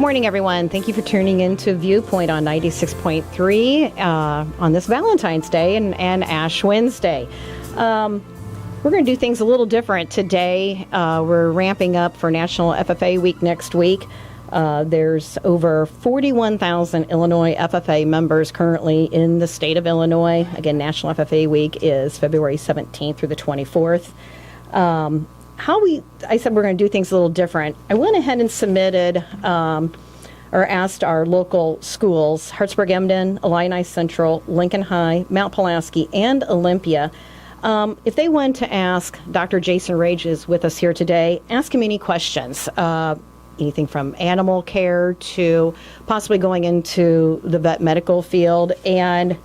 morning, everyone. Thank you for tuning in to Viewpoint on 96.3 on this Valentine's Day and Ash Wednesday. We're going to do things a little different today. We're ramping up for National FFA Week next week. There's over 41,000 Illinois FFA members currently in the state of Illinois. Again, National FFA Week is February 17th through the 24th. I said we're going to do things a little different. I went ahead and submitted or asked our local schools, Hartsburg-Emden, Illini Central, Lincoln High, Mount Pulaski, and Olympia, if they wanted to ask, Dr. Jason Wrage is with us here today, ask him any questions, anything from animal care to possibly going into the vet medical field. And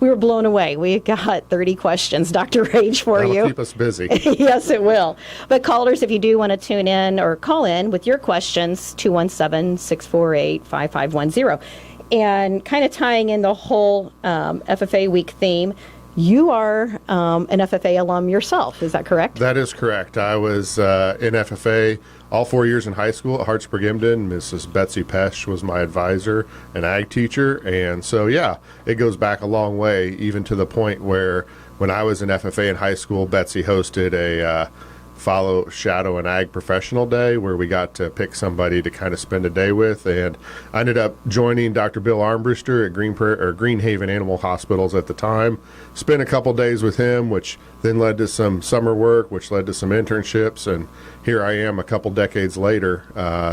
we were blown away. We got 30 questions, Dr. Wrage, for you. That'll keep us busy. Yes, it will. But callers, if you do want to tune in or call in with your questions, 217-648-5510. And kind of tying in the whole FFA Week theme, you are an FFA alum yourself. Is that correct? That is correct. I was in FFA all 4 years in high school at Hartsburg-Emden. Mrs. Betsy Pesch was my advisor and ag teacher. And so, yeah, it goes back a long way, even to the point where when I was in FFA in high school, Betsy hosted a Follow Shadow and Ag Professional Day where we got to pick somebody to kind of spend a day with, and I ended up joining Dr. Bill Armbruster at Greenhaven Animal Hospitals at the time. Spent a couple days with him, which then led to some summer work, which led to some internships, and here I am a couple decades later,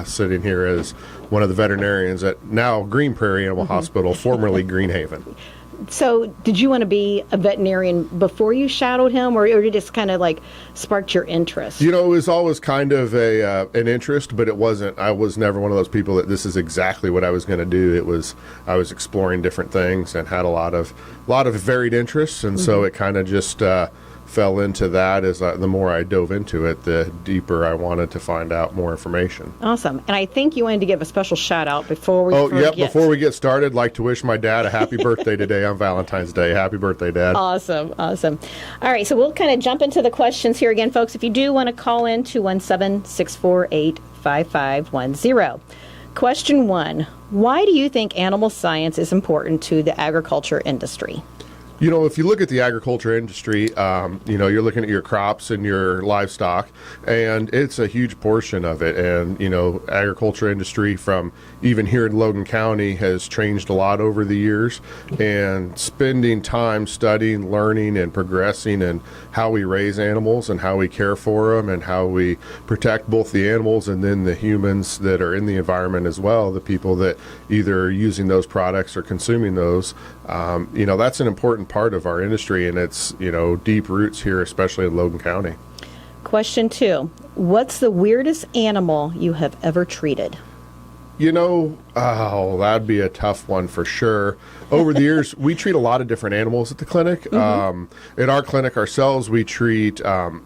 sitting here as one of the veterinarians at now Green Prairie Animal Hospital, formerly Greenhaven. So did you want to be a veterinarian before you shadowed him, or it just kind of like sparked your interest? You know, it was always kind of an interest, but it wasn't. I was never one of those people that this is exactly what I was going to do. I was exploring different things and had a lot of varied interests, and so it kind of just fell into that. As the more I dove into it, the deeper I wanted to find out more information. Awesome. And I think you wanted to give a special shout out before we forget. Before we get started, I'd like to wish my dad a happy birthday today on Valentine's Day. Happy birthday, Dad. Awesome. All right, so we'll kind of jump into the questions here again, folks. If you do want to call in, 217-648-5510. Question 1, why do you think animal science is important to the agriculture industry? You know, if you look at the agriculture industry, you're looking at your crops and your livestock, and it's a huge portion of it. And, agriculture industry from even here in Logan County has changed a lot over the years. And spending time studying, learning, and progressing in how we raise animals and how we care for them and how we protect both the animals and then the humans that are in the environment as well, the people that either are using those products or consuming those, that's an important part of our industry, and it's, deep roots here, especially in Logan County. Question 2, what's the weirdest animal you have ever treated? That'd be a tough one for sure. Over the years, we treat a lot of different animals at the clinic. At our clinic ourselves, we treat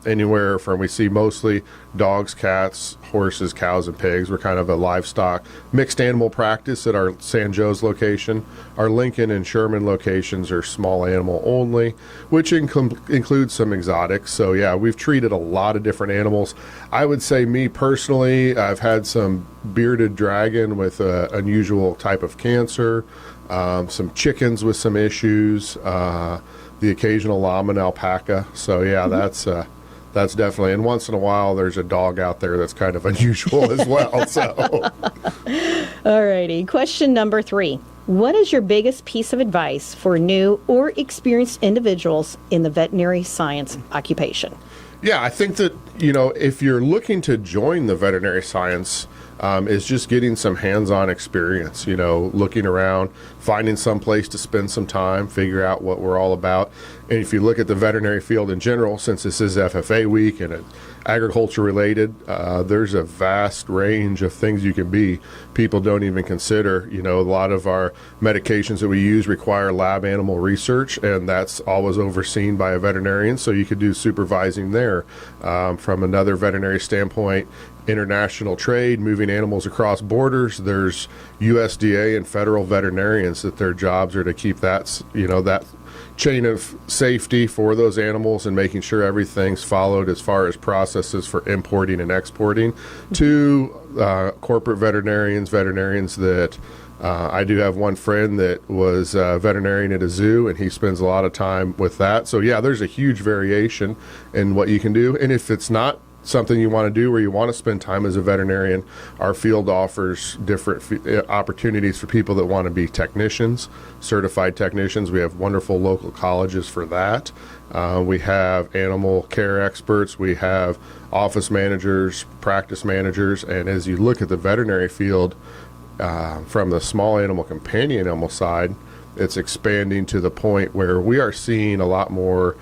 anywhere from, we see mostly dogs, cats, horses, cows, and pigs. We're kind of a livestock mixed animal practice at our San Joe's location. Our Lincoln and Sherman locations are small animal only, which includes some exotics. So yeah, we've treated a lot of different animals. I would say me personally, I've had some bearded dragon with unusual type of cancer, some chickens with some issues, the occasional llama and alpaca. So yeah, that's definitely, and once in a while there's a dog out there that's kind of unusual as well. So all righty, question number 3, what is your biggest piece of advice for new or experienced individuals in the veterinary science occupation? Yeah, I think that, if you're looking to join the veterinary science, is just getting some hands-on experience, looking around, finding some place to spend some time, figure out what we're all about. And if you look at the veterinary field in general, since this is FFA week and agriculture related, there's a vast range of things you can be. People don't even consider, a lot of our medications that we use require lab animal research, and that's always overseen by a veterinarian. So you could do supervising there. From another veterinary standpoint, international trade, moving animals across borders. There's USDA and federal veterinarians that their jobs are to keep that, that chain of safety for those animals and making sure everything's followed as far as processes for importing and exporting, to corporate veterinarians that I do have one friend that was a veterinarian at a zoo, and he spends a lot of time with that. So yeah, there's a huge variation in what you can do. And if it's not something you want to do where you want to spend time as a veterinarian, our field offers different opportunities for people that want to be technicians, certified technicians. We have wonderful local colleges for that. We have animal care experts. We have office managers, practice managers. And as you look at the veterinary field, from the small animal companion animal side, it's expanding to the point where we are seeing a lot more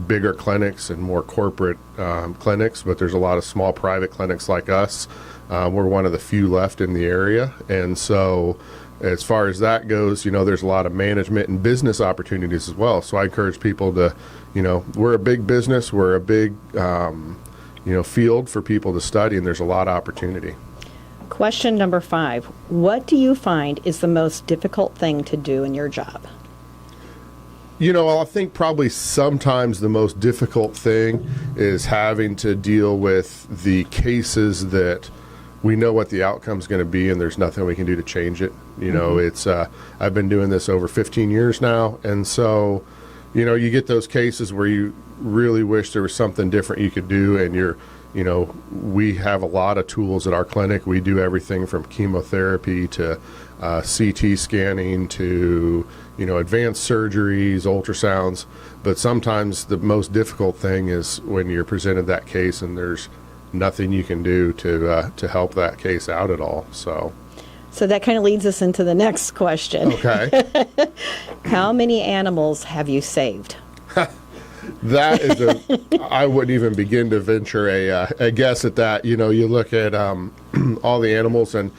bigger clinics and more corporate clinics, but there's a lot of small private clinics like us. We're one of the few left in the area. And so as far as that goes, there's a lot of management and business opportunities as well. So I encourage people to, we're a big business, we're a big, field for people to study, and there's a lot of opportunity. Question number 5. What do you find is the most difficult thing to do in your job? I think probably sometimes the most difficult thing is having to deal with the cases that we know what the outcome's going to be, and there's nothing we can do to change it. It's I've been doing this over 15 years now, and so you get those cases where you really wish there was something different you could do, and we have a lot of tools at our clinic. We do everything from chemotherapy to CT scanning to, advanced surgeries, ultrasounds. But sometimes the most difficult thing is when you're presented that case and there's nothing you can do to help that case out at all. So that kind of leads us into the next question. Okay. How many animals have you saved? That is I wouldn't even begin to venture a guess at that. You look at all the animals, and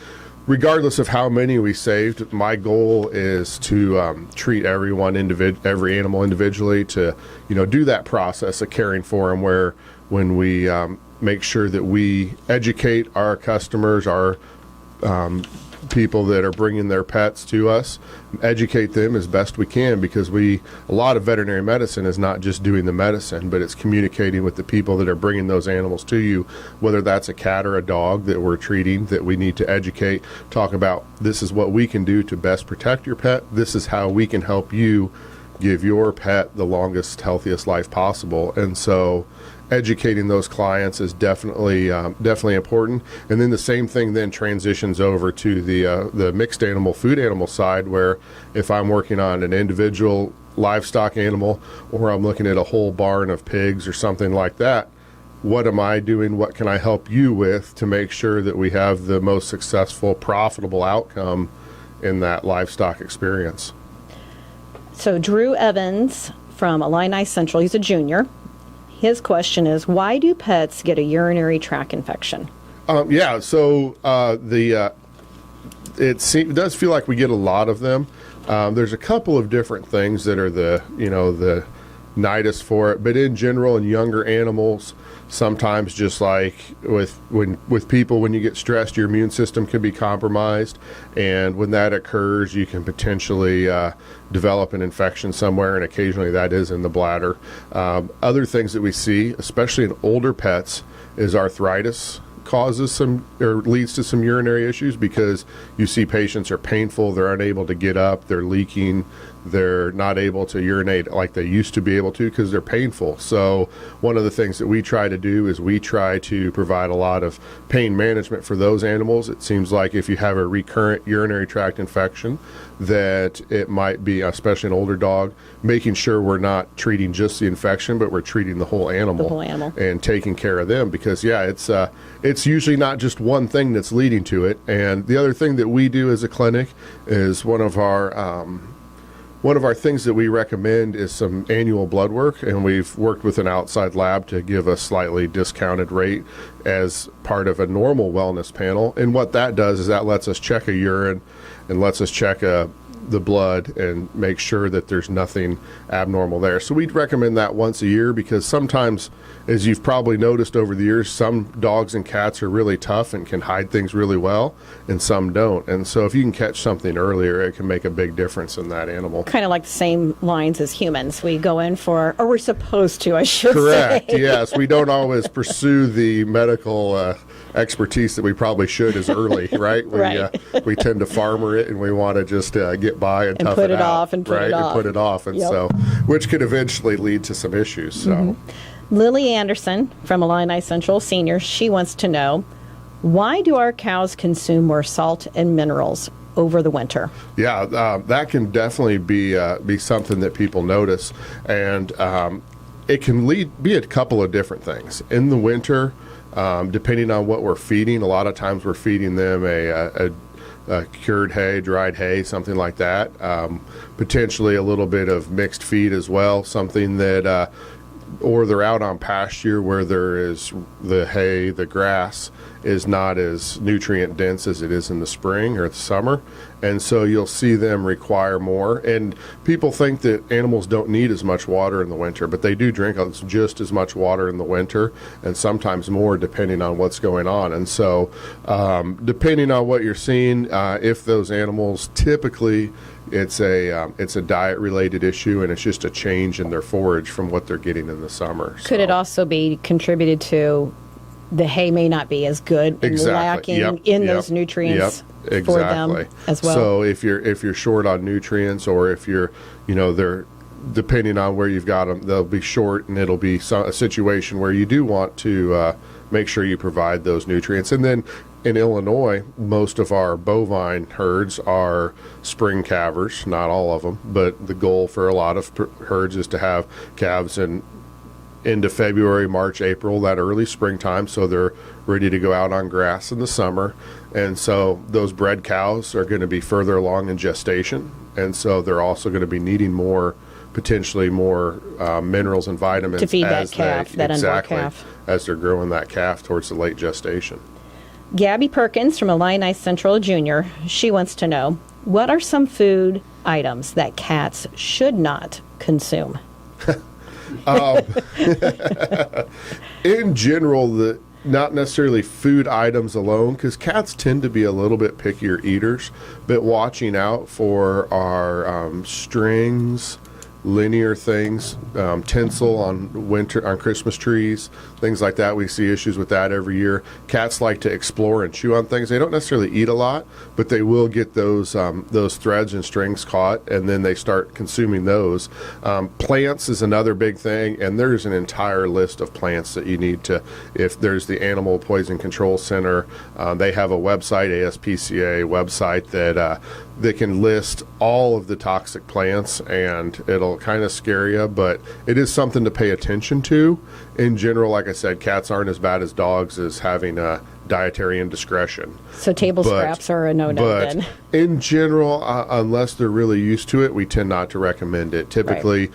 regardless of how many we saved, my goal is to treat every animal individually, to do that process of caring for them, where when we make sure that we educate our customers, our people that are bringing their pets to us, educate them as best we can, because a lot of veterinary medicine is not just doing the medicine, but it's communicating with the people that are bringing those animals to you, whether that's a cat or a dog that we're treating, that we need to educate, talk about this is what we can do to best protect your pet, this is how we can help you give your pet the longest, healthiest life possible. And so educating those clients is definitely important. And then the same thing then transitions over to the mixed animal, food animal side, where if I'm working on an individual livestock animal, or I'm looking at a whole barn of pigs or something like that, what am I doing? What can I help you with to make sure that we have the most successful, profitable outcome in that livestock experience? So Drew Evans from Illini Central, he's a junior. His question is, why do pets get a urinary tract infection? So it does feel like we get a lot of them. There's a couple of different things that are the nidus for it, but in general, in younger animals, sometimes just like with people, when you get stressed, your immune system can be compromised, and when that occurs, you can potentially develop an infection somewhere, and occasionally that is in the bladder. Other things that we see, especially in older pets, is arthritis causes some or leads to some urinary issues, because you see patients are painful, they're unable to get up, they're leaking, they're not able to urinate like they used to be able to because they're painful. So one of the things that we try to do is we try to provide a lot of pain management for those animals. It seems like if you have a recurrent urinary tract infection, that it might be, especially an older dog, making sure we're not treating just the infection, but we're treating the whole animal, and taking care of them, because it's usually not just one thing that's leading to it. And the other thing that we do as a clinic is one of our things that we recommend is some annual blood work, and we've worked with an outside lab to give a slightly discounted rate as part of a normal wellness panel. And what that does is that lets us check a urine and lets us check a the blood and make sure that there's nothing abnormal there. So we'd recommend that once a year, because sometimes, as you've probably noticed over the years, some dogs and cats are really tough and can hide things really well, and some don't. And so if you can catch something earlier, it can make a big difference in that animal. Kind of like the same lines as humans. We go in for, or we're supposed to, I should Correct. say. Yes, we don't always pursue the medical expertise that we probably should as early, right? We tend to farmer it, and we want to just get by and tough put it out, off and put right? it off. And put it off, and Yep. so which could eventually lead to some issues. So. Lily Anderson from Illini Central Senior, she wants to know, why do our cows consume more salt and minerals over the winter? Yeah, that can definitely be something that people notice, and it can be a couple of different things. In the winter, depending on what we're feeding, a lot of times we're feeding them a cured hay, dried hay, something like that. Potentially a little bit of mixed feed as well, something that, or they're out on pasture where there is the hay, the grass is not as nutrient dense as it is in the spring or the summer. And so you'll see them require more. And people think that animals don't need as much water in the winter, but they do drink just as much water in the winter, and sometimes more depending on what's going on. And so depending on what you're seeing, if those animals, typically it's a diet related issue, and it's just a change in their forage from what they're getting in the summer. Could it also be contributed to the hay may not be as good and lacking in those nutrients for them as well? So if you're short on nutrients, or if you're, they're, depending on where you've got them, they'll be short, and it'll be a situation where you do want to make sure you provide those nutrients. And then in Illinois, most of our bovine herds are spring calvers, not all of them, but the goal for a lot of herds is to have calves into February, March, April, that early springtime, so they're ready to go out on grass in the summer. And so those bred cows are going to be further along in gestation, and so they're also going to be needing potentially more minerals and vitamins to feed that calf, that unborn calf, as they're growing that calf towards the late gestation. Gabby Perkins from Illini Central Junior, she wants to know, what are some food items that cats should not consume? In general, not necessarily food items alone, because cats tend to be a little bit pickier eaters, but watching out for our strings, linear things, tinsel on Christmas trees, things like that. We see issues with that every year. Cats like to explore and chew on things. They don't necessarily eat a lot, but they will get those threads and strings caught, and then they start consuming those. Plants is another big thing, and there's an entire list of plants that you need to, if there's the Animal Poison Control Center, they have a website, ASPCA website, that can list all of the toxic plants, and it'll kind of scare you, but it is something to pay attention to. In general, like I said, cats aren't as bad as dogs as having a dietary indiscretion. So table scraps are a no-no then. In general, unless they're really used to it, we tend not to recommend it. Typically,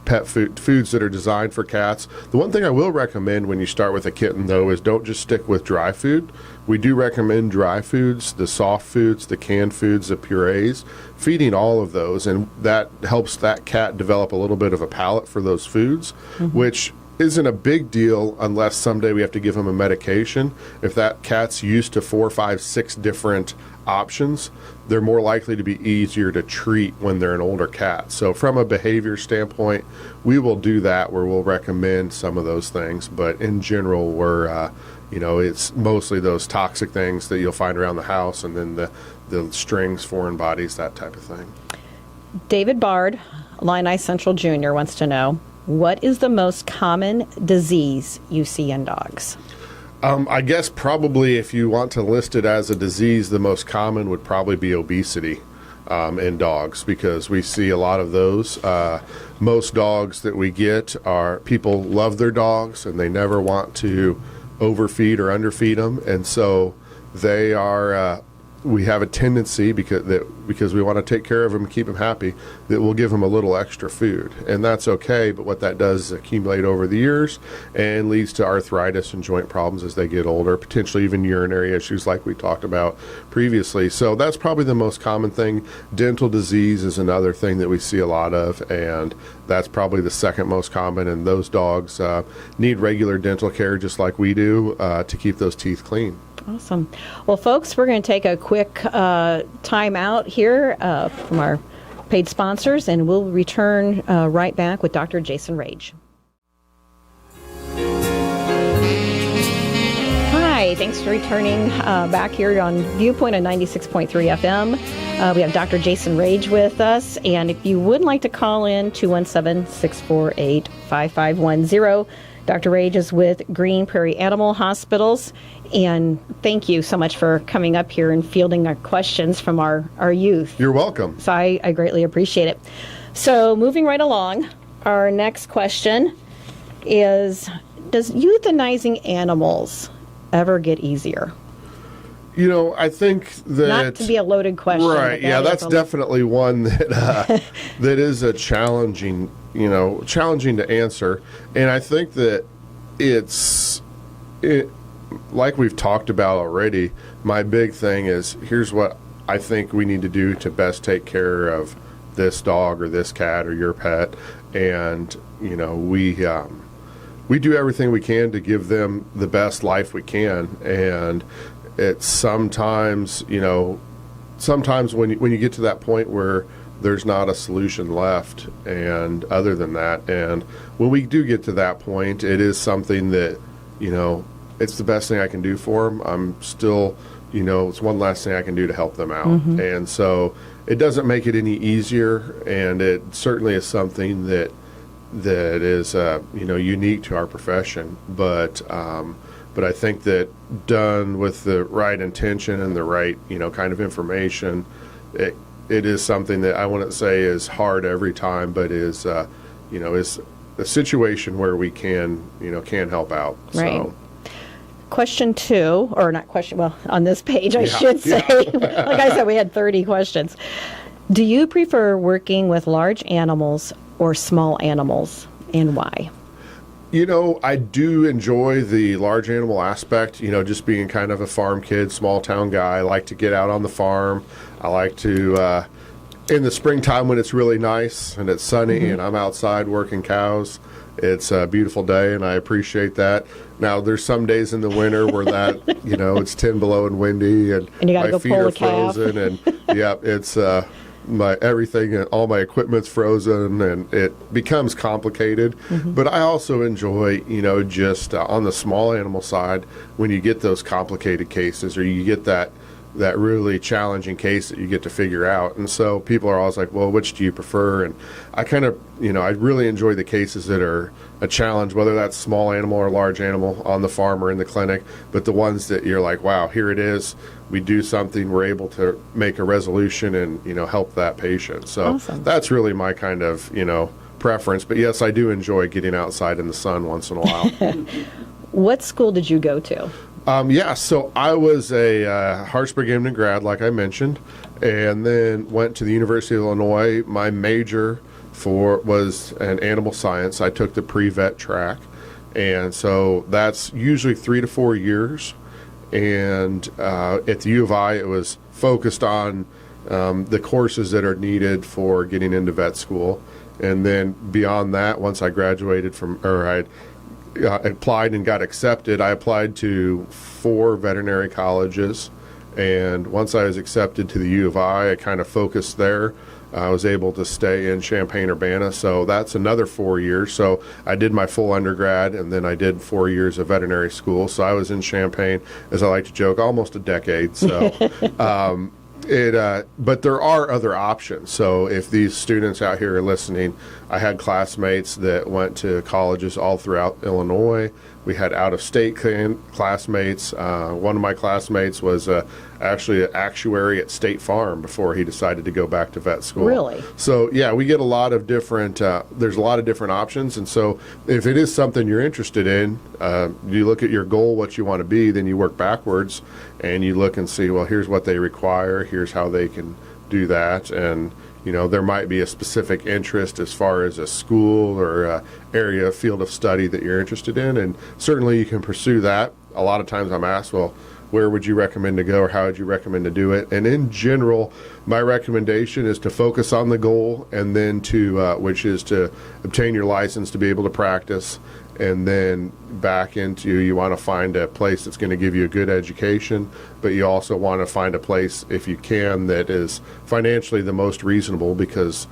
pet foods that are designed for cats. The one thing I will recommend when you start with a kitten, though, is don't just stick with dry food. We do recommend dry foods, the soft foods, the canned foods, the purees, feeding all of those, and that helps that cat develop a little bit of a palate for those foods, which isn't a big deal unless someday we have to give them a medication. If that cat's used to 4, 5, 6 different options, they're more likely to be easier to treat when they're an older cat. So from a behavior standpoint, we will do that, where we'll recommend some of those things. But in general, we're it's mostly those toxic things that you'll find around the house, and then the strings, foreign bodies, that type of thing. David Bard, Illini Central Junior, wants to know, what is the most common disease you see in dogs? I guess probably if you want to list it as a disease, the most common would probably be obesity in dogs, because we see a lot of those. Most dogs that we get are, people love their dogs and they never want to overfeed or underfeed them, and so they are we have a tendency because we want to take care of them and keep them happy, that we'll give them a little extra food, and that's okay. But what that does is accumulate over the years and leads to arthritis and joint problems as they get older, potentially even urinary issues like we talked about previously. So that's probably the most common thing. Dental disease is another thing that we see a lot of, and that's probably the second most common. And those dogs need regular dental care just like we do to keep those teeth clean. Awesome. Well, folks, we're going to take a quick time out here from our paid sponsors, and we'll return right back with Dr. Jason Wrage. Hi, thanks for returning back here on Viewpoint on 96.3 FM. We have Dr. Jason Wrage with us, and if you would like to call in, 217-648-5510. Dr. Wrage is with Green Prairie Animal Hospitals, and thank you so much for coming up here and fielding our questions from our youth. You're welcome. So I greatly appreciate it. So moving right along, our next question is, does euthanizing animals ever get easier? You know, I think that... Not to be a loaded question. Right, yeah, that's definitely one that that is a challenging to answer. And I think that like we've talked about already, my big thing is, here's what I think we need to do to best take care of this dog or this cat or your pet. And, you know, we do everything we can to give them the best life we can. And it's sometimes when you get to that point where there's not a solution left, and other than that, and when we do get to that point, it is something that, you know, it's the best thing I can do for them. I'm still, you know, it's one last thing I can do to help them out. Mm-hmm. And so it doesn't make it any easier, and it certainly is something that is unique to our profession. But I think that done with the right intention and the right, you know, kind of information, it is something that I wouldn't say is hard every time, but is a situation where we can help out. Right. So. Question 2, or not question, well, on this page, I should say. Like I said, we had 30 questions. Do you prefer working with large animals or small animals, and why? You know, I do enjoy the large animal aspect, you know, just being kind of a farm kid, small town guy. I like to get out on the farm. I like to, in the springtime when it's really nice and it's sunny, mm-hmm. and I'm outside working cows, it's a beautiful day, and I appreciate that. Now, there's some days in the winter where that, you know, it's 10 below and windy, and you gotta my go feet pull are a calf. frozen, and it's my everything, all my equipment's frozen, and it becomes complicated. Mm-hmm. But I also enjoy, you know, just on the small animal side, when you get those complicated cases, or you get that really challenging case that you get to figure out. And so people are always like, well, which do you prefer? And I kind of, you know, I really enjoy the cases that are a challenge, whether that's small animal or large animal on the farm or in the clinic, but the ones that you're like, wow, here it is. We do something, we're able to make a resolution and, you know, help that patient. So awesome. That's really my kind of, you know, preference. But yes, I do enjoy getting outside in the sun once in a while. What school did you go to? So I was a Hartsburg-Emden grad, like I mentioned, and then went to the University of Illinois. My major was an animal science. I took the pre-vet track, and so that's usually 3 to 4 years. And at the U of I, it was focused on the courses that are needed for getting into vet school. And then beyond that, once I graduated I applied and got accepted, I applied to 4 veterinary colleges. And once I was accepted to the U of I kind of focused there. I was able to stay in Champaign-Urbana, so that's another 4 years. So I did my full undergrad, and then I did 4 years of veterinary school. So I was in Champaign, as I like to joke, almost a decade. So, but there are other options. So if these students out here are listening, I had classmates that went to colleges all throughout Illinois, We had out-of-state classmates. One of my classmates was actually an actuary at State Farm before he decided to go back to vet school. Really? So yeah, we get a lot of different. There's a lot of different options, and so if it is something you're interested in, you look at your goal, what you want to be, then you work backwards, and you look and see, well, here's what they require, here's how they can do that, and there might be a specific interest as far as a school or area, field of study that you're interested in, and certainly you can pursue that. A lot of times I'm asked, well, where would you recommend to go, or how would you recommend to do it? And in general, my recommendation is to focus on the goal, and then which is to obtain your license to be able to practice, and then back into, you want to find a place that's going to give you a good education, but you also want to find a place, if you can, that is financially the most reasonable, because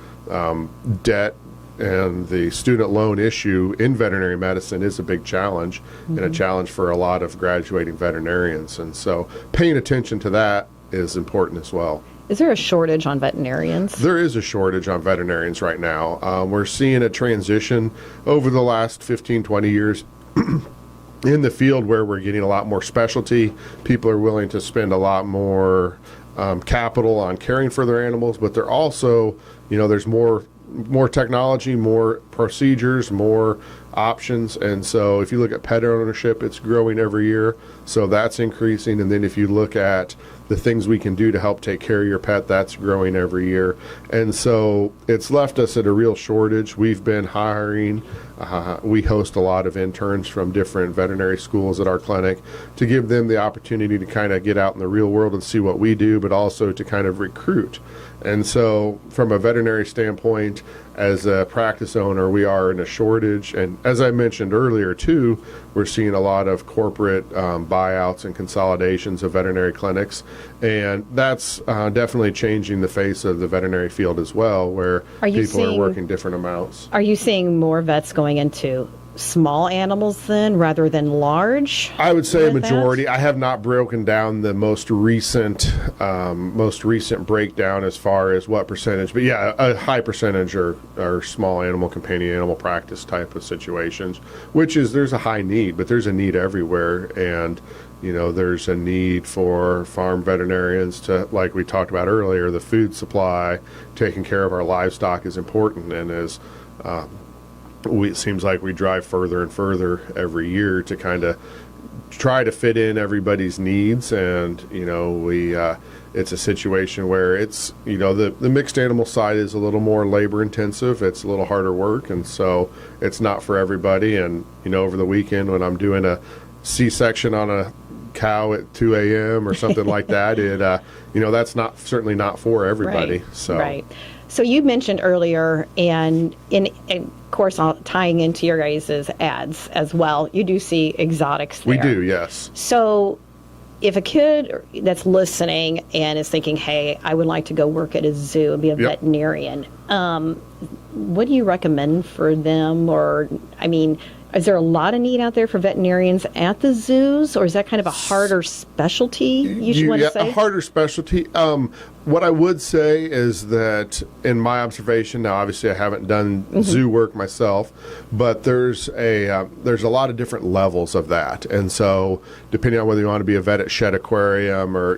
debt and the student loan issue in veterinary medicine is a big challenge, and a challenge for a lot of graduating veterinarians. And so paying attention to that is important as well. Is there a shortage on veterinarians? There is a shortage on veterinarians right now. We're seeing a transition over the last 15, 20 years in the field where we're getting a lot more specialty. People are willing to spend a lot more capital on caring for their animals, but they're also, there's more technology, more procedures, more options. And so if you look at pet ownership, it's growing every year. So that's increasing. And then if you look at the things we can do to help take care of your pet, that's growing every year. And so it's left us at a real shortage. We've been hiring. We host a lot of interns from different veterinary schools at our clinic to give them the opportunity to kind of get out in the real world and see what we do, but also to kind of recruit. And so from a veterinary standpoint, as a practice owner, we are in a shortage. And as I mentioned earlier, too, we're seeing a lot of corporate buyouts and consolidations of veterinary clinics. And that's definitely changing the face of the veterinary field as well, where people are working different amounts. Are you seeing more vets going into small animals then rather than large? I would say a majority. I have not broken down the most recent breakdown as far as what percentage, but yeah, a high percentage are small animal, companion animal practice type of situations, which is, there's a high need, but there's a need everywhere. And there's a need for farm veterinarians to, like we talked about earlier, the food supply, taking care of our livestock is important. And as it seems like we drive further and further every year to kind of try to fit in everybody's needs. And, it's a situation where it's, the mixed animal side is a little more labor intensive. It's a little harder work. And so it's not for everybody. And, over the weekend when I'm doing a C-section on a cow at 2 a.m. or something like that, that's certainly not for everybody. Right. So. Right. So you mentioned earlier, and of course, tying into your guys' ads as well, you do see exotics there. We do, yes. So if a kid that's listening and is thinking, hey, I would like to go work at a zoo and be a veterinarian, what do you recommend for them? Or, is there a lot of need out there for veterinarians at the zoos, or is that kind of a harder specialty, you want to say? A harder specialty. What I would say is that, in my observation, now obviously I haven't done zoo work myself, but there's a lot of different levels of that. And so depending on whether you want to be a vet at Shed Aquarium or,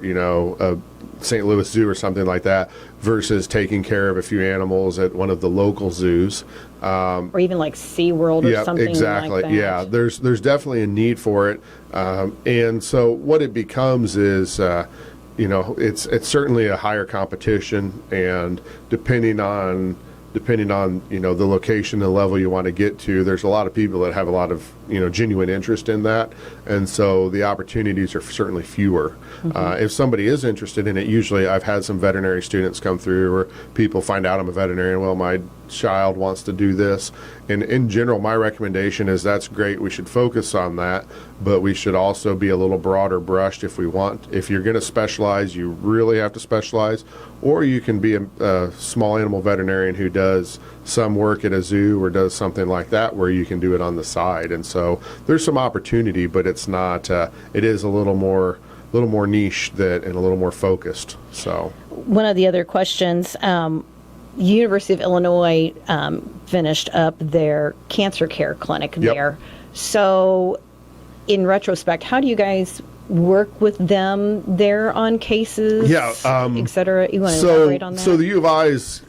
a St. Louis Zoo or something like that, versus taking care of a few animals at one of the local zoos. Or even like SeaWorld or something exactly. like that. Yeah, there's definitely a need for it. And so what it becomes is, it's certainly a higher competition, and depending on the location and level you want to get to, there's a lot of people that have a lot of genuine interest in that, and so the opportunities are certainly fewer. If somebody is interested in it, usually I've had some veterinary students come through, or people find out I'm a veterinarian. Well, my child wants to do this, and in general, my recommendation is that's great. We should focus on that, but we should also be a little broader brushed if we want. If you're going to specialize, you really have to specialize, or you can be a small animal veterinarian who does some work at a zoo or does something like that where you can do it on the side. And so there's some opportunity, but it's not. It is a little more niche and a little more focused. So one of the other questions. University of Illinois finished up their cancer care clinic there. So in retrospect, how do you guys work with them there on cases, et cetera? You want to elaborate on that? So the U of I's,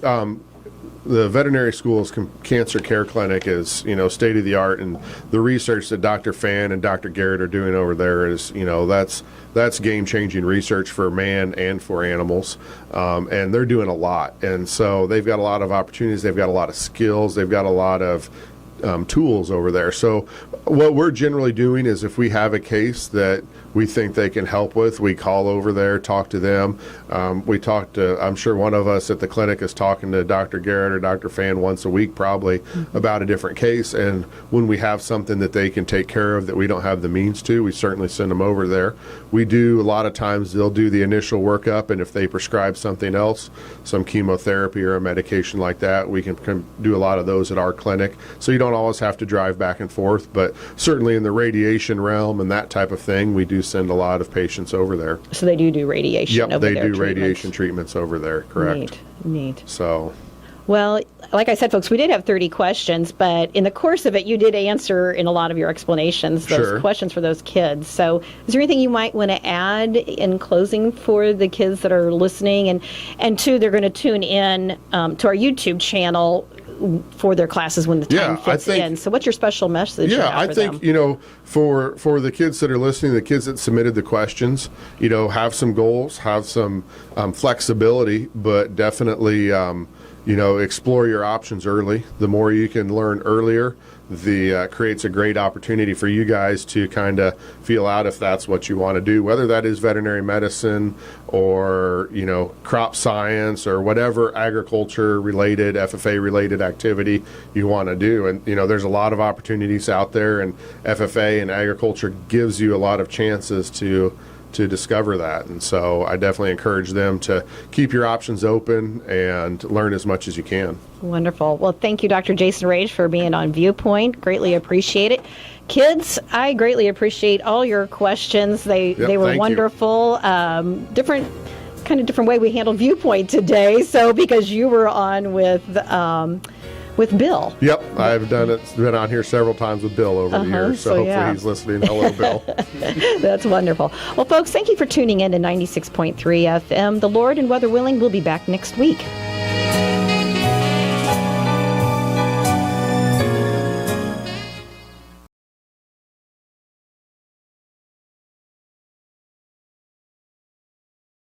the veterinary school's cancer care clinic is, state of the art, and the research that Dr. Fan and Dr. Garrett are doing over there is, that's game-changing research for man and for animals, and they're doing a lot. And so they've got a lot of opportunities, they've got a lot of skills, they've got a lot of tools over there. So what we're generally doing is, if we have a case that we think they can help with, we call over there, talk to them. We talk to, I'm sure one of us at the clinic is talking to Dr. Garrett or Dr. Fan once a week probably about a different case. And when we have something that they can take care of that we don't have the means to, we certainly send them over there. We do, a lot of times they'll do the initial workup, and if they prescribe something else, some chemotherapy or a medication like that, we can do a lot of those at our clinic. So you don't always have to drive back and forth, but certainly in the radiation realm and that type of thing, we do send a lot of patients over there. So they do radiation over there? Yep, they do radiation treatments over there, correct. Neat. So, well, like I said, folks, we did have 30 questions, but in the course of it, you did answer in a lot of your explanations those questions for those kids. So is there anything you might want to add in closing for the kids that are listening? And two, they're going to tune in to our YouTube channel for their classes when the time fits in. So what's your special message? I think, for the kids that are listening, the kids that submitted the questions, have some goals, have some flexibility, but definitely, explore your options early. The more you can learn earlier, creates a great opportunity for you guys to kind of feel out if that's what you want to do, whether that is veterinary medicine or, crop science or whatever agriculture related, FFA related activity you want to do. And, there's a lot of opportunities out there, and FFA and agriculture gives you a lot of chances to discover that. And so I definitely encourage them to keep your options open and learn as much as you can. Wonderful. Well, thank you, Dr. Jason Wrage, for being on Viewpoint. Greatly appreciate it. Kids, I greatly appreciate all your questions. They were wonderful. Different way we handled Viewpoint today. So because you were on with Bill. Yep, I've done it. Been on here several times with Bill over the years, so hopefully he's listening. Hello, Bill. That's wonderful. Well, folks, thank you for tuning in to 96.3 FM. The Lord and weather willing, we'll be back next week.